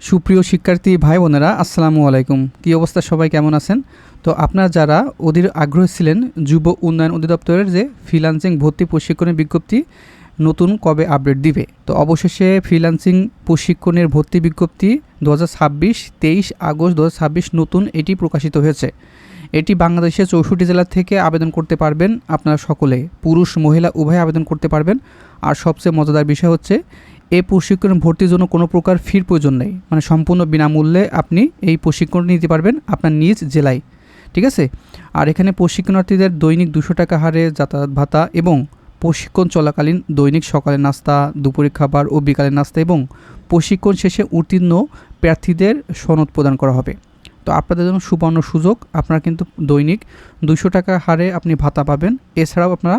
সুপ্রিয় শিক্ষার্থী ভাই বোনেরা, আসসালামু আলাইকুম। কী অবস্থা, সবাই কেমন আছেন? তো আপনারা যারা অধীর আগ্রহী ছিলেন যুব উন্নয়ন অধিদপ্তরের যে ফ্রিল্যান্সিং ভর্তি প্রশিক্ষণের বিজ্ঞপ্তি নতুন কবে আপডেট দিবে, তো অবশেষে ফ্রিল্যান্সিং প্রশিক্ষণের ভর্তি বিজ্ঞপ্তি 2026 23 আগস্ট 2026 নতুন এটি প্রকাশিত হয়েছে। এটি বাংলাদেশের 64 জেলা থেকে আবেদন করতে পারবেন আপনারা সকলে, পুরুষ মহিলা উভয় আবেদন করতে পারবেন। আর সবচেয়ে মজাদার বিষয় হচ্ছে এই প্রশিক্ষণ ভর্তির জন্য কোনো প্রকার ফির প্রয়োজন নেই, মানে সম্পূর্ণ বিনামূল্যে আপনি এই প্রশিক্ষণ নিতে পারবেন আপনার নিজ জেলায়। ঠিক আছে। আর এখানে প্রশিক্ষণার্থীদের দৈনিক 200 টাকা হারে যাতায়াত ভাতা এবং প্রশিক্ষণ চলাকালীন দৈনিক সকালের নাস্তা, দুপুরের খাবার ও বিকালের নাস্তা এবং প্রশিক্ষণ শেষে উত্তীর্ণ প্রার্থীদের সনদ প্রদান করা হবে। তো আপনাদের জন্য সুবর্ণ সুযোগ, আপনারা কিন্তু দৈনিক 200 টাকা হারে আপনি ভাতা পাবেন। এছাড়াও আপনারা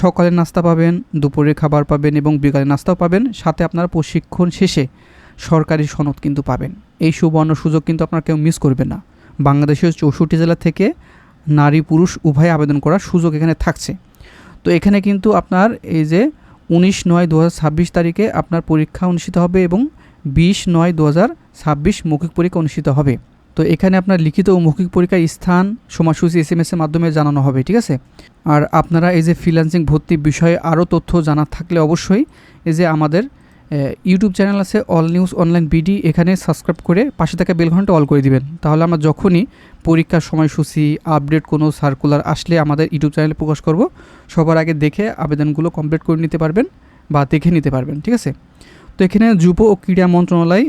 সকালের নাস্তা পাবেন, দুপুরের খাবার পাবেন এবং বিকালের নাস্তাও পাবেন। সাথে আপনারা প্রশিক্ষণ শেষে সরকারি সনদ কিন্তু পাবেন। এই সুবর্ণ সুযোগ কিন্তু আপনারা কেউ মিস করবেন না। বাংলাদেশের 64 জেলা থেকে নারী পুরুষ উভয় আবেদন করার সুযোগ এখানে থাকছে। তো এখানে কিন্তু আপনার এই যে 19/9/2026 তারিখে আপনার পরীক্ষা অনুষ্ঠিত হবে এবং 20/9/2026 মৌখিক পরীক্ষা অনুষ্ঠিত হবে। তো এখানে আপনার লিখিত ও মৌখিক পরীক্ষার স্থান সময়সূচি SMS-এর মাধ্যমে জানানো হবে। ঠিক আছে। আর আপনারা এই যে ফ্রিল্যান্সিং ভর্তি বিষয়ে আরও তথ্য জানার থাকলে অবশ্যই এই যে আমাদের ইউটিউব চ্যানেল আছে অল নিউজ অনলাইন বিডি, এখানে সাবস্ক্রাইব করে পাশে থাকা বেল ঘন্টা অল করে দিবেন। তাহলে আমরা যখনই পরীক্ষার সময়সূচি আপডেট কোনো সার্কুলার আসলে আমাদের ইউটিউব চ্যানেলে প্রকাশ করব, সবার আগে দেখে আবেদনগুলো কমপ্লিট করে নিতে পারবেন বা দেখে নিতে পারবেন। ঠিক আছে। তো এখানে যুব ও ক্রীড়া মন্ত্রণালয়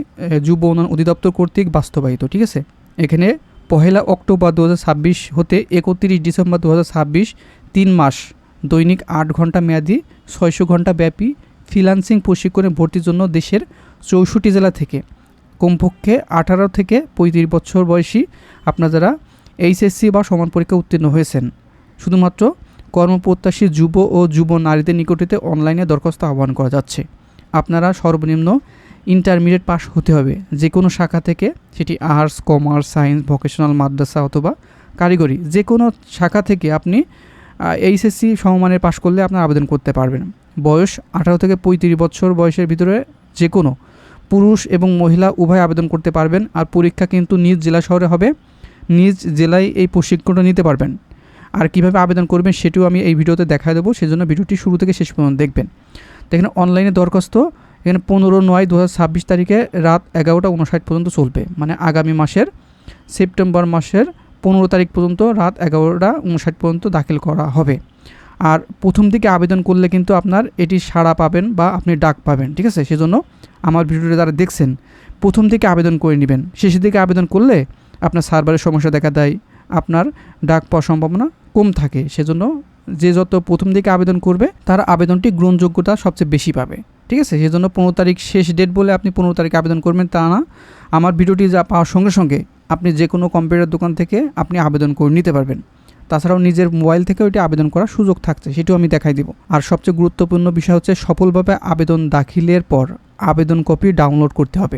যুব উন্নয়ন অধিদপ্তর কর্তৃক বাস্তবায়িত। ঠিক আছে। এখানে 1 অক্টোবর 2026 হতে 31 ডিসেম্বর 2026 3 মাস দৈনিক 8 ঘন্টা মেয়াদি 600 ঘন্টা ব্যাপী ফ্রিল্যান্সিং প্রশিক্ষণে ভর্তির জন্য দেশের 64 জেলা থেকে কমপক্ষে 18 থেকে 35 বছর বয়সী আপনারা যারা HSC বা সমান পরীক্ষা উত্তীর্ণ হয়েছেন, শুধুমাত্র কর্মপ্রত্যাশী যুব ও যুব নারীদের নিকটতে অনলাইনে দরখাস্ত আহ্বান করা যাচ্ছে। আপনারা সর্বনিম্ন ইন্টারমিডিয়েট পাস হতে হবে যে কোনো শাখা থেকে, সেটি আর্টস, কমার্স, সায়েন্স, ভোকেশনাল, মাদ্রাসা অথবা কারিগরি, যে কোনো শাখা থেকে আপনি HSC সমমানের পাশ করলে আপনার আবেদন করতে পারবেন। বয়স 18 থেকে 35 বছর বয়সের ভিতরে যে কোনো পুরুষ এবং মহিলা উভয় আবেদন করতে পারবেন। আর পরীক্ষা কিন্তু নিজ জেলা শহরে হবে, নিজ জেলায় এই প্রশিক্ষণটা নিতে পারবেন। আর কীভাবে আবেদন করবেন সেটিও আমি এই ভিডিওতে দেখায় দেবো, সেজন্য ভিডিওটি শুরু থেকে শেষ পর্যন্ত দেখবেন। তো এখানে অনলাইনে দরখাস্ত এখানে 15/9/2026 তারিখে রাত 11:59 পর্যন্ত চলবে, মানে আগামী মাসের সেপ্টেম্বর মাসের 15 তারিখ পর্যন্ত রাত 11:59 পর্যন্ত দাখিল করা হবে। আর প্রথম দিকে আবেদন করলে কিন্তু আপনার এটি সাড়া পাবেন বা আপনি ডাক পাবেন। ঠিক আছে। সেজন্য আমার ভিডিওটি যারা দেখছেন প্রথম দিকে আবেদন করে নেবেন। শেষের দিকে আবেদন করলে আপনার সার্ভারের সমস্যা দেখা দেয়, আপনার ডাক পাওয়ার সম্ভাবনা কম থাকে। সেজন্য যে যত প্রথম দিকে আবেদন করবে তার আবেদনটি গ্রহণযোগ্যতা সবচেয়ে বেশি পাবে। ঠিক আছে। সেজন্য 15 তারিখ শেষ ডেট বলে আপনি 15 তারিখে আবেদন করবেন তা না। আমার ভিডিওটি যা পাওয়ার সঙ্গে সঙ্গে আপনি যে কোনো কম্পিউটার দোকান থেকে আপনি আবেদন করে নিতে পারবেন। তাছাড়াও নিজের মোবাইল থেকে ওইটি আবেদন করার সুযোগ থাকছে, সেটাও আমি দেখাই দিব। আর সবচেয়ে গুরুত্বপূর্ণ বিষয় হচ্ছে সফলভাবে আবেদন দাখিলের পর আবেদন কপি ডাউনলোড করতে হবে।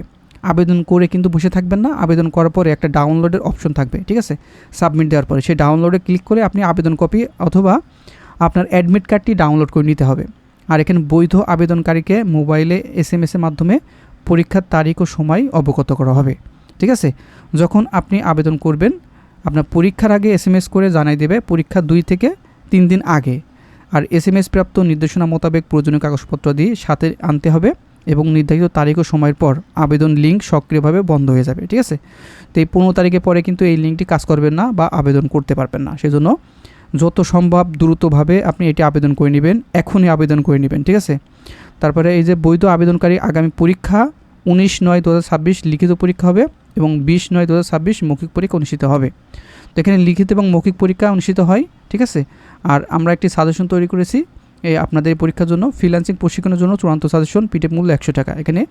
আবেদন করে কিন্তু বসে থাকবেন না, আবেদন করার পরে একটা ডাউনলোডের অপশন থাকবে। ঠিক আছে। সাবমিট দেওয়ার পরে সেই ডাউনলোডে ক্লিক করে আপনি আবেদন কপি অথবা আপনার অ্যাডমিট কার্ডটি ডাউনলোড করে নিতে হবে। আর এখানে বৈধ আবেদনকারীকে মোবাইলে SMS-এর মাধ্যমে পরীক্ষার তারিখ ও সময় অবগত করা হবে। ঠিক আছে। যখন আপনি আবেদন করবেন আপনার পরীক্ষার আগে SMS করে জানাই দেবে পরীক্ষা 2 থেকে 3 দিন আগে। আর SMS প্রাপ্ত নির্দেশনা মোতাবেক প্রয়োজনীয় কাগজপত্র দিয়ে সাথে আনতে হবে এবং নির্ধারিত তারিখ ও সময়ের পর আবেদন লিঙ্ক সক্রিয়ভাবে বন্ধ হয়ে যাবে। ঠিক আছে। তো এই 15 তারিখের পরে কিন্তু এই লিঙ্কটি কাজ করবে না বা আবেদন করতে পারবেন না। সেজন্য যত সম্ভব দ্রুতভাবে আপনি এটি আবেদন করে নেবেন, এখনই আবেদন করে নেবেন। ঠিক আছে। তারপরে এই যে বৈধ আবেদনকারী আগামী পরীক্ষা 19/9/2026 লিখিত পরীক্ষা হবে এবং 20/9/2026 মৌখিক পরীক্ষা অনুষ্ঠিত হবে। তো এখানে লিখিত এবং মৌখিক পরীক্ষা অনুষ্ঠিত হয়। ঠিক আছে। আর আমরা একটি সাজেশন তৈরি করেছি এই আপনাদের পরীক্ষার জন্য, ফ্রিল্যান্সিং প্রশিক্ষণের জন্য চূড়ান্ত সাজেশন, PDF মূল্য 100 টাকা। এখানে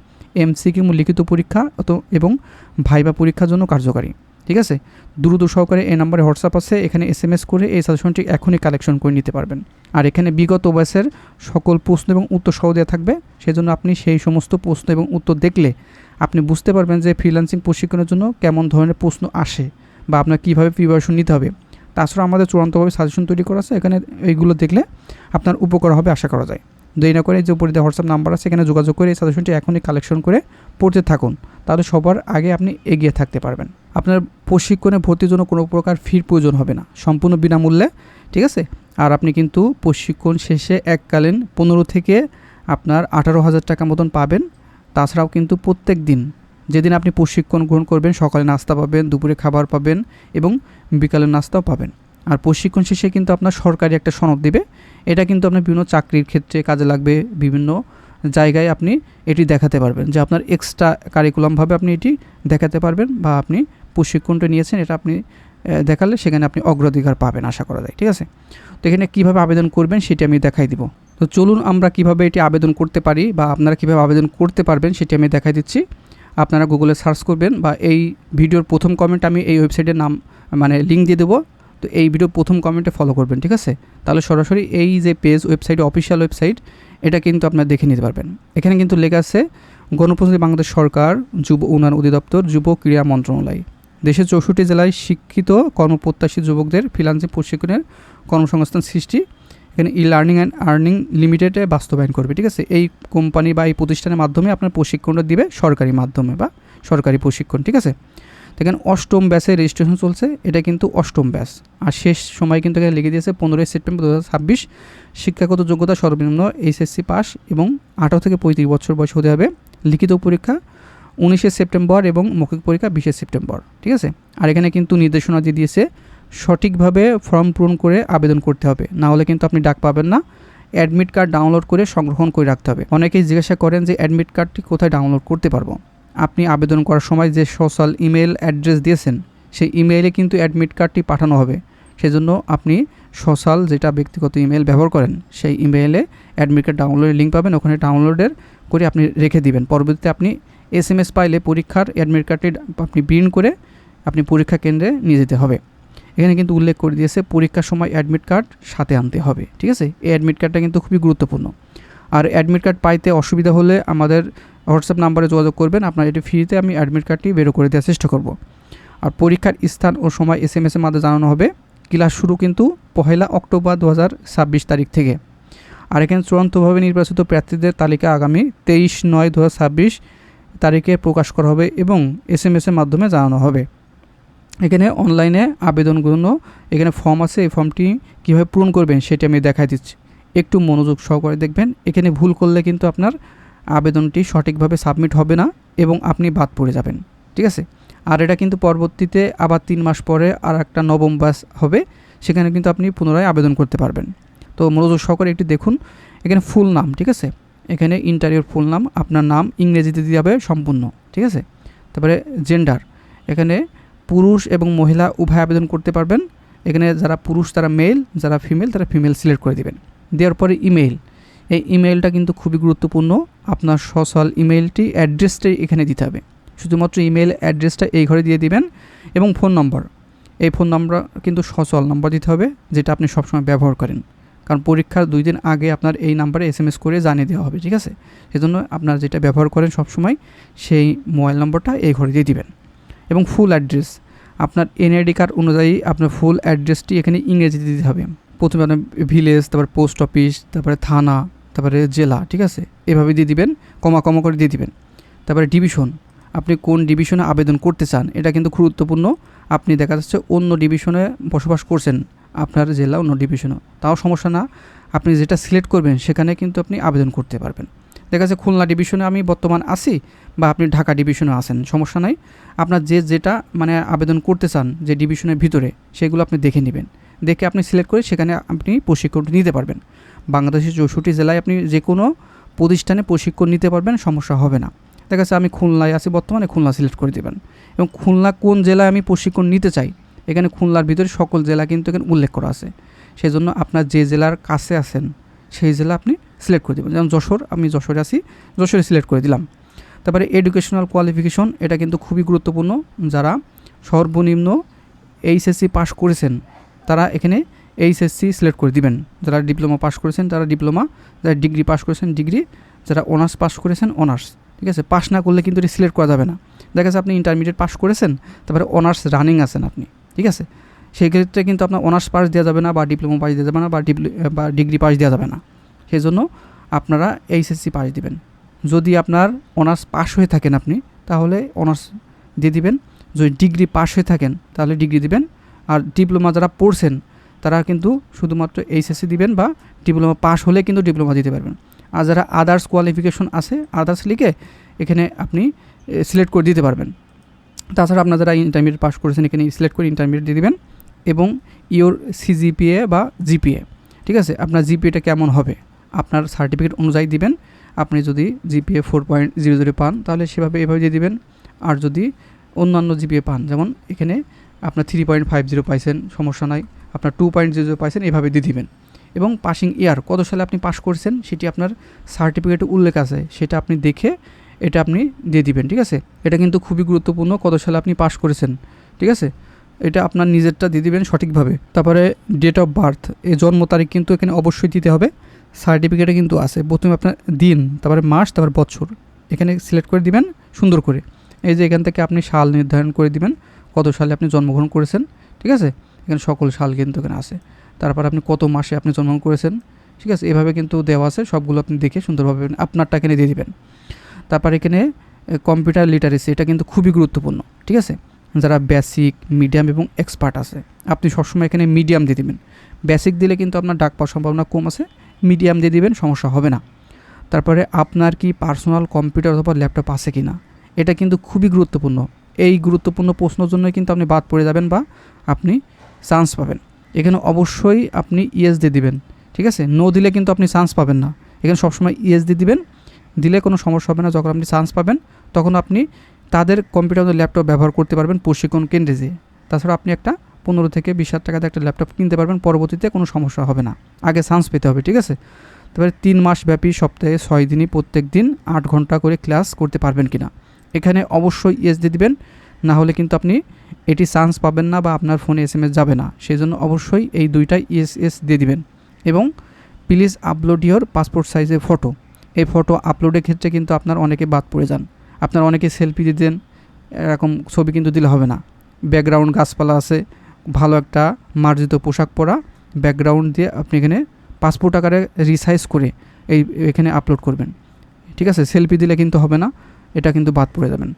MCQ লিখিত পরীক্ষা এবং ভাইবা পরীক্ষার জন্য কার্যকারী। ঠিক আছে। দ্রুত সহকারে এই নম্বরে হোয়াটসঅ্যাপ আছে, এখানে SMS করে এই সাজেশনটি এখনই কালেকশন করে নিতে পারবেন। আর এখানে বিগত বয়সের সকল প্রশ্ন এবং উত্তর সহ দেওয়া থাকবে, সেজন্য আপনি সেই সমস্ত প্রশ্ন এবং উত্তর দেখলে আপনি বুঝতে পারবেন যে ফ্রিল্যান্সিং প্রশিক্ষণের জন্য কেমন ধরনের প্রশ্ন আসে বা আপনার কীভাবে প্রিপারেশন নিতে হবে। তাছাড়া আমাদের চূড়ান্তভাবে সাজেশন তৈরি করা আছে, এখানে এইগুলো দেখলে আপনার উপকার হবে আশা করা যায়। দেরি না করে যে উপরে যে হোয়াটসঅ্যাপ নাম্বার আছে এখানে যোগাযোগ করে এই সাজেশনটি এখনই কালেকশন করে পড়তে থাকুন, তাহলে সবার আগে আপনি এগিয়ে থাকতে পারবেন। আপনার প্রশিক্ষণে ভর্তির জন্য কোনো প্রকার ফির প্রয়োজন হবে না, সম্পূর্ণ বিনামূল্যে, ঠিক আছে। আর আপনি কিন্তু প্রশিক্ষণ শেষে এককালীন 15 থেকে আপনার 18,000 টাকা মতন পাবেন। তাছাড়াও কিন্তু প্রত্যেক দিন যেদিন আপনি প্রশিক্ষণ গ্রহণ করবেন সকালে নাস্তা পাবেন, দুপুরে খাবার পাবেন এবং বিকালের নাস্তাও পাবেন। আর প্রশিক্ষণ শেষে কিন্তু আপনার সরকারি একটা সনদ দিবে, এটা কিন্তু আপনার বিভিন্ন চাকরির ক্ষেত্রে কাজে লাগবে, বিভিন্ন জায়গায় আপনি এটি দেখাতে পারবেন যে আপনার এক্সট্রা কারিকুলামভাবে আপনি এটি দেখাতে পারবেন, বা আপনি প্রশিক্ষণটা নিয়েছেন এটা আপনি দেখালে সেখানে আপনি অগ্রাধিকার পাবেন আশা করা যায়, ঠিক আছে। তো এখানে কীভাবে আবেদন করবেন সেটি আমি দেখাই দিব। তো চলুন আমরা কিভাবে এটি আবেদন করতে পারি বা আপনারা কীভাবে আবেদন করতে পারবেন সেটি আমি দেখাই দিচ্ছি। আপনারা গুগলে সার্চ করবেন বা এই ভিডিওর প্রথম কমেন্ট আমি এই ওয়েবসাইটের নাম মানে লিঙ্ক দিয়ে দেবো, তো এই ভিডিও প্রথম কমেন্টে ফলো করবেন, ঠিক আছে। তাহলে সরাসরি এই যে পেজ ওয়েবসাইট অফিসিয়াল ওয়েবসাইট এটা কিন্তু আপনারা দেখে নিতে পারবেন। এখানে কিন্তু লেখা আছে গণপ্রজাতন্ত্রী বাংলাদেশ সরকার, যুব উন্নয়ন অধিদপ্তর, যুব ক্রীড়া মন্ত্রণালয়, দেশের 64 জেলায় শিক্ষিত কর্মপ্রত্যাশী যুবকদের ফ্রিল্যান্সিং প্রশিক্ষণের কর্মসংস্থান সৃষ্টি এখানে লার্নিং অ্যান্ড আর্নিং লিমিটেডে বাস্তবায়ন করবে, ঠিক আছে। এই কোম্পানি বা এই প্রতিষ্ঠানের মাধ্যমে আপনার প্রশিক্ষণটা দিবে সরকারি মাধ্যমে বা সরকারি প্রশিক্ষণ, ঠিক আছে। দেখেন 8ম ব্যাচে রেজিস্ট্রেশন চলছে, এটা কিন্তু 8ম ব্যাচ। আর শেষ সময় কিন্তু এখানে লিখে দিয়েছে 15 সেপ্টেম্বর 2026। শিক্ষাগত যোগ্যতা সর্বনিম্ন এইচএসসি পাস এবং 18 থেকে 35 বছর বয়স হতে হবে। লিখিত পরীক্ষা 19 সেপ্টেম্বর এবং মৌখিক পরীক্ষা 20 সেপ্টেম্বর, ঠিক আছে। আর এখানে কিন্তু নির্দেশনা দিয়ে দিয়েছে সঠিকভাবে ফর্ম পূরণ করে আবেদন করতে হবে, না হলে কিন্তু আপনি ডাক পাবেন না। অ্যাডমিট কার্ড ডাউনলোড করে সংরক্ষণ করে রাখতে হবে। অনেকেই জিজ্ঞাসা করেন যে অ্যাডমিট কার্ডটি কোথায় ডাউনলোড করতে পারবো। আপনি আবেদন করার সময় যে সোশ্যাল ইমেল অ্যাড্রেস দিয়েছেন সেই ইমেইলে কিন্তু অ্যাডমিট কার্ডটি পাঠানো হবে। সেজন্য আপনি সোশ্যাল যেটা ব্যক্তিগত ইমেল ব্যবহার করেন সেই ইমেইলে অ্যাডমিট কার্ড ডাউনলোডের লিঙ্ক পাবেন, ওখানে ডাউনলোডের করে আপনি রেখে দিবেন। পরবর্তীতে আপনি SMS পাইলে পরীক্ষার অ্যাডমিট কার্ডটি আপনি প্রিন্ট করে আপনি পরীক্ষা কেন্দ্রে নিয়ে যেতে হবে। এখানে কিন্তু উল্লেখ করে দিয়েছে পরীক্ষার সময় অ্যাডমিট কার্ড সাথে আনতে হবে, ঠিক আছে। এই অ্যাডমিট কার্ডটা কিন্তু খুবই গুরুত্বপূর্ণ। আর অ্যাডমিট কার্ড পাইতে অসুবিধা হলে আমাদের হোয়াটসঅ্যাপ নাম্বারে যোগাযোগ করবেন, আপনার এটি ফ্রিতে আমি অ্যাডমিট কার্ডটি বেরো করে দেওয়ার চেষ্টা করব। আর পরীক্ষার স্থান ও সময় SMS এর মাধ্যমে জানানো হবে। ক্লাস শুরু কিন্তু 1 অক্টোবর 2026 তারিখ থেকে। আর এখানে চূড়ান্তভাবে নির্বাচিত প্রার্থীদের তালিকা আগামী 23/9/2026 তারিখে প্রকাশ করা হবে এবং SMS এর মাধ্যমে জানানো হবে। এখানে অনলাইনে আবেদনগুলো এখানে ফর্ম আছে, এই ফর্মটি কীভাবে পূরণ করবেন সেটি আমি দেখাই দিচ্ছি, একটু মনোযোগ সহকারে দেখবেন। এখানে ভুল করলে কিন্তু আপনার আবেদনটি সঠিকভাবে সাবমিট হবে না এবং আপনি বাদ পড়ে যাবেন, ঠিক আছে। আর এটা কিন্তু পরবর্তীতে আবার 3 মাস পরে আর একটা 9ম ব্যাচ হবে, সেখানে কিন্তু আপনি পুনরায় আবেদন করতে পারবেন। তো মনোযোগ সহকারে একটি দেখুন, এখানে ফুল নাম, ঠিক আছে। এখানে ইন্টারভিউর ফুল নাম, আপনার নাম ইংরেজিতে দিতে হবে সম্পূর্ণ, ঠিক আছে। তারপরে জেন্ডার, এখানে পুরুষ এবং মহিলা উভয় আবেদন করতে পারবেন। এখানে যারা পুরুষ তারা মেল, যারা ফিমেল তারা ফিমেল সিলেক্ট করে দেবেন। দেওয়ার পরে ইমেইল, এই ইমেইলটা কিন্তু খুবই গুরুত্বপূর্ণ। আপনার সোশ্যাল ইমেইলটি অ্যাড্রেসটাই এখানে দিতে হবে, শুধুমাত্র ইমেইল অ্যাড্রেসটা এই ঘরে দিয়ে দিবেন। এবং ফোন নম্বর, এই ফোন নম্বর কিন্তু সোশ্যাল নাম্বার দিতে হবে যেটা আপনি সবসময় ব্যবহার করেন, কারণ পরীক্ষার 2 দিন আগে আপনার এই নাম্বারে SMS করে জানিয়ে দেওয়া হবে, ঠিক আছে। সেজন্য আপনার যেটা ব্যবহার করেন সবসময় সেই মোবাইল নম্বরটা এই ঘরে দিয়ে দিবেন। এবং ফুল অ্যাড্রেস, আপনার NID কার্ড অনুযায়ী আপনার ফুল অ্যাড্রেসটি এখানে ইংরেজিতে দিতে হবে। প্রথমে আপনার ভিলেজ, তারপরে পোস্ট অফিস, তারপরে থানা, তারপরে জেলা, ঠিক আছে, এভাবে দিয়ে দিবেন, কমা করে দিয়ে দিবেন। তারপরে ডিভিশন, আপনি কোন ডিভিশনে আবেদন করতে চান এটা কিন্তু গুরুত্বপূর্ণ। আপনি দেখা যাচ্ছে অন্য ডিভিশনে বসবাস করছেন, আপনার জেলা অন্য ডিভিশনে, তাও সমস্যা না, আপনি যেটা সিলেক্ট করবেন সেখানে কিন্তু আপনি আবেদন করতে পারবেন। দেখা যাচ্ছে খুলনা ডিভিশনে আমি বর্তমান আছি বা আপনি ঢাকা ডিভিশনে আছেন, সমস্যা নাই। আপনার যেটা মানে আবেদন করতে চান যে ডিভিশনের ভিতরে সেগুলো আপনি দেখে নেবেন, দেখে আপনি সিলেক্ট করে সেখানে আপনি প্রশিক্ষণটি নিতে পারবেন। বাংলাদেশের 64 জেলায় আপনি যে কোনো প্রতিষ্ঠানে প্রশিক্ষণ নিতে পারবেন, সমস্যা হবে না। দেখা যাচ্ছে আমি খুলনায় আছি বর্তমানে, খুলনা সিলেক্ট করে দেবেন। এবং খুলনা কোন জেলায় আমি প্রশিক্ষণ নিতে চাই, এখানে খুলনার ভিতরে সকল জেলা কিন্তু এখানে উল্লেখ করা আছে। সেই জন্য আপনার যে জেলার কাছে আছেন সেই জেলা আপনি সিলেক্ট করে দেবেন। যেমন যশোর, আমি যশোরে আছি, যশোরে সিলেক্ট করে দিলাম। তারপরে এডুকেশনাল কোয়ালিফিকেশন, এটা কিন্তু খুবই গুরুত্বপূর্ণ। যারা সর্বনিম্ন HSC পাস করেছেন তারা এখানে HSC সিলেক্ট করে দিবেন। যারা ডিপ্লোমা পাস করেছেন তারা ডিপ্লোমা, যারা ডিগ্রি পাস করেছেন ডিগ্রি, যারা অনার্স পাস করেছেন অনার্স, ঠিক আছে। পাস না করলে কিন্তু এটি সিলেক্ট করা যাবে না। দেখা যাচ্ছে আপনি ইন্টারমিডিয়েট পাস করেছেন, তারপরে অনার্স রানিং আছেন আপনি, ঠিক আছে, সেই ক্ষেত্রে কিন্তু আপনার অনার্স পাস দেওয়া যাবে না, বা ডিপ্লোমা পাস দেওয়া যাবে না, বা ডিগ্রি পাস দেওয়া যাবে না। সেই জন্য আপনারা এইচএসসি পাস দিবেন। যদি আপনার অনার্স পাস হয়ে থাকেন আপনি, তাহলে অনার্স দিয়ে দিবেন। যদি ডিগ্রি পাস হয়ে থাকেন তাহলে ডিগ্রি দিবেন। আর ডিপ্লোমা যারা পড়ছেন তারা কিন্তু শুধুমাত্র এইচএসসি দিবেন, বা ডিপ্লোমা পাস হলে কিন্তু ডিপ্লোমা দিতে পারবেন। আর যারা আদার্স কোয়ালিফিকেশন আছে, আদার্স লিখে এখানে আপনি সিলেক্ট করে দিতে পারবেন। তাছাড়া আপনারা যারা ইন্টারমিডিয়েট পাস করেছেন এখানে সিলেক্ট করে ইন্টারমিডিয়েট দিয়ে দিবেন। এবং ইওর সিজিপিএ বা জিপিএ, ঠিক আছে, আপনার জিপিএটা কেমন হবে আপনার সার্টিফিকেট অনুযায়ী দিবেন। আপনি যদি জিপিএ 4.00 পান তাহলে সেভাবে এভাবে দিয়ে দিবেন। আর যদি অন্যান্য জিপিএ পান, যেমন এখানে আপনার 3.50 পাইছেন, সমস্যা নাই, আপনার 2.00 পাইছেন, এভাবে দিয়ে দিবেন। এবং পাসিং ইয়ার কত সালে আপনি পাস করেছেন সেটি আপনার সার্টিফিকেটে উল্লেখ আছে, সেটা আপনি দেখে এটা আপনি দিয়ে দিবেন, ঠিক আছে। এটা কিন্তু খুবই গুরুত্বপূর্ণ, কত সালে আপনি পাস করেছেন, ঠিক আছে। এটা আপনার নিজেরটা দিয়ে দিবেন সঠিকভাবে। তারপরে ডেট অফ বার্থ, এই জন্ম তারিখ কিন্তু এখানে অবশ্যই দিতে হবে। সার্টিফিকেটে কিন্তু আছে, প্রথমে আপনার দিন, তারপরে মাস, তারপর বছর এখানে সিলেক্ট করে দিবেন সুন্দর করে। এই যে এখান থেকে আপনি সাল নির্ধারণ করে দিবেন, কত সালে আপনি জন্মগ্রহণ করেছেন, ঠিক আছে। এখানে সকল সাল কিন্তু এখানে আছে। তারপর আপনি কত মাসে আপনি জন্মগ্রহণ করেছেন, ঠিক আছে, এভাবে কিন্তু দেওয়া আছে। সবগুলো আপনি দেখে সুন্দরভাবে আপনারটা এখানে দিয়ে দিবেন। তারপর এখানে কম্পিউটার লিটারেসি, এটা কিন্তু খুবই গুরুত্বপূর্ণ, ঠিক আছে। যারা বেসিক, মিডিয়াম এবং এক্সপার্ট আছে, আপনি সবসময় এখানে মিডিয়াম দিয়ে দিবেন। বেসিক দিলে কিন্তু আপনার ডাক পাওয়ার সম্ভাবনা কম আছে, মিডিয়াম দিয়ে দিবেন, সমস্যা হবে না। তারপরে আপনার কি পার্সোনাল কম্পিউটার অথবা ল্যাপটপ আছে কি না, এটা কিন্তু খুবই গুরুত্বপূর্ণ। এই গুরুত্বপূর্ণ প্রশ্নের জন্যই কিন্তু আপনি বাদ পড়ে যাবেন বা আপনি চান্স পাবেন। এখানে অবশ্যই আপনি ইয়েস দিয়ে দিবেন, ঠিক আছে। নো দিলে কিন্তু আপনি চান্স পাবেন না। এখানে সবসময় ইয়েস দিয়ে দিবেন, দিলে কোনো সমস্যা হবে না। যখন আপনি চান্স পাবেন তখন আপনি তাদের কম্পিউটার ল্যাপটপ ব্যবহার করতে পারবেন প্রশিক্ষণ কেন্দ্রে যেয়ে। তাছাড়া আপনি একটা 15 থেকে 20 হাজার টাকাতে একটা ল্যাপটপ কিনতে পারবেন, পরবর্তীতে কোনো সমস্যা হবে না। আগে চান্স পেতে হবে, ঠিক আছে। তারপরে 3 মাস ব্যাপী সপ্তাহে 6 দিনই প্রত্যেক দিন 8 ঘন্টা করে ক্লাস করতে পারবেন কিনা, এখানে অবশ্যই ইয়েস দিয়ে দিবেন। না হলে কিন্তু আপনি এটি চান্স পাবেন না বা আপনার ফোনে SMS যাবে না। সেই জন্য অবশ্যই এই দুইটাই ইয়েস দিয়ে দিবেন। এবং প্লিজ আপলোড ইওর পাসপোর্ট সাইজের ফটো। এই ফটো আপলোডের ক্ষেত্রে কিন্তু আপনার অনেকে বাদ পড়ে যান। আপনার অনেকে সেলফি দিয়ে দেন, এরকম ছবি কিন্তু দিলে হবে না। ব্যাকগ্রাউন্ড গাছপালা আছে, ভালো একটা মার্জিত পোশাক পরা ব্যাকগ্রাউন্ড দিয়ে আপনি এখানে পাসপোর্ট আকারে রিসাইজ করে এখানে আপলোড করবেন, ঠিক আছে। সেলফি দিলে কিন্তু হবে না, এটা কিন্তু বাদ পড়ে যাবেন।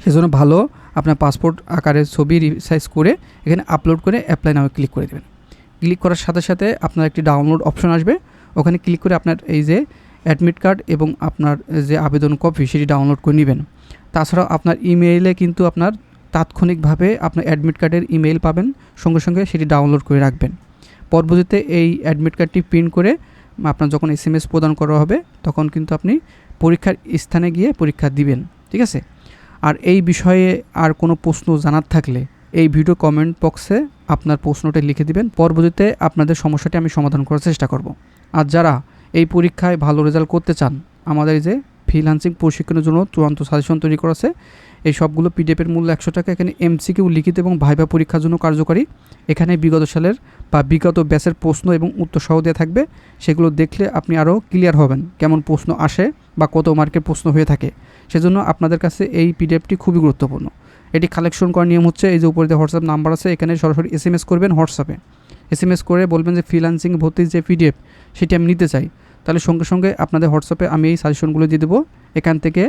সেজন্য ভালো আপনার পাসপোর্ট আকারের ছবি রিসাইজ করে এখানে আপলোড করে অ্যাপ্লাই নামে ক্লিক করে দেবেন। ক্লিক করার সাথে সাথে আপনার একটি ডাউনলোড অপশন আসবে, ওখানে ক্লিক করে আপনার এই যে অ্যাডমিট কার্ড এবং আপনার যে আবেদন কপি সেটি ডাউনলোড করে নেবেন। তাছাড়াও আপনার ইমেইলে কিন্তু আপনার তাৎক্ষণিকভাবে আপনার অ্যাডমিট কার্ডের ইমেইল পাবেন, সঙ্গে সঙ্গে সেটি ডাউনলোড করে রাখবেন। পরবর্তীতে এই অ্যাডমিট কার্ডটি প্রিন্ট করে আপনার যখন SMS প্রদান করা হবে তখন কিন্তু আপনি পরীক্ষার স্থানে গিয়ে পরীক্ষা দিবেন, ঠিক আছে। আর এই বিষয়ে আর কোনো প্রশ্ন জানার থাকলে এই ভিডিও কমেন্ট বক্সে আপনার প্রশ্নটা লিখে দিবেন, পরবর্তীতে আপনাদের সমস্যাটি আমি সমাধান করার চেষ্টা করব। আর যারা এই পরীক্ষায় ভালো রেজাল্ট করতে চান, আমাদের যে ফ্রিল্যান্সিং প্রশিক্ষণের জন্য চূড়ান্ত সাজেশন তৈরি করা আছে, এই সবগুলো PDFের মূল্য 100 টাকা। এখানে MCQ লিখিত এবং ভাইভা পরীক্ষার জন্য কার্যকরী। এখানে বিগত সালের বা বিগত ব্যাচের প্রশ্ন এবং উত্তর সহ দেওয়া থাকবে, সেগুলো দেখলে আপনি আরও ক্লিয়ার হবেন কেমন প্রশ্ন আসে বা কত মার্কের প্রশ্ন হয়ে থাকে। সেজন্য আপনাদের কাছে এই PDFটি খুবই গুরুত্বপূর্ণ। এটি কালেকশন করার নিয়ম হচ্ছে, এই যে উপরে যে হোয়াটসঅ্যাপ নাম্বার আছে এখানে সরাসরি SMS করবেন। হোয়াটসঅ্যাপে SMS করে বলবেন যে ফ্রিল্যান্সিং ভর্তির যে PDF সেটি আমি নিতে চাই, তাহলে সঙ্গে সঙ্গে আপনাদের হোয়াটসঅ্যাপে আমি এই সাজেশনগুলো দিয়ে দেবো। এখান থেকে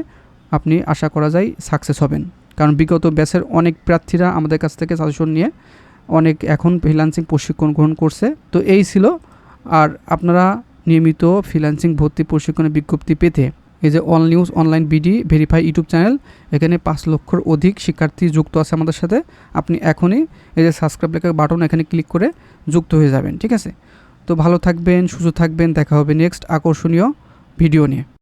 আপনি আশা করা যায় সাকসেস হবেন, কারণ বিগত ব্যাচের অনেক প্রার্থীরা আমাদের কাছ থেকে সাজেশন নিয়ে অনেক এখন ফ্রিল্যান্সিং প্রশিক্ষণ গ্রহণ করছে। তো এই ছিল। আর আপনারা নিয়মিত ফ্রিল্যান্সিং ভর্তি প্রশিক্ষণের বিজ্ঞপ্তি পেতে এই যে all news online BD verify YouTube channel, এখানে 5 লক্ষর অধিক শিক্ষার্থী যুক্ত আছে আমাদের সাথে। আপনি এখনই এই যে সাবস্ক্রাইব লেখার বাটন এখানে ক্লিক করে যুক্ত হয়ে যাবেন, ঠিক আছে। তো ভালো থাকবেন, সুস্থ থাকবেন, দেখা হবে নেক্সট আকর্ষণীয় ভিডিও নিয়ে।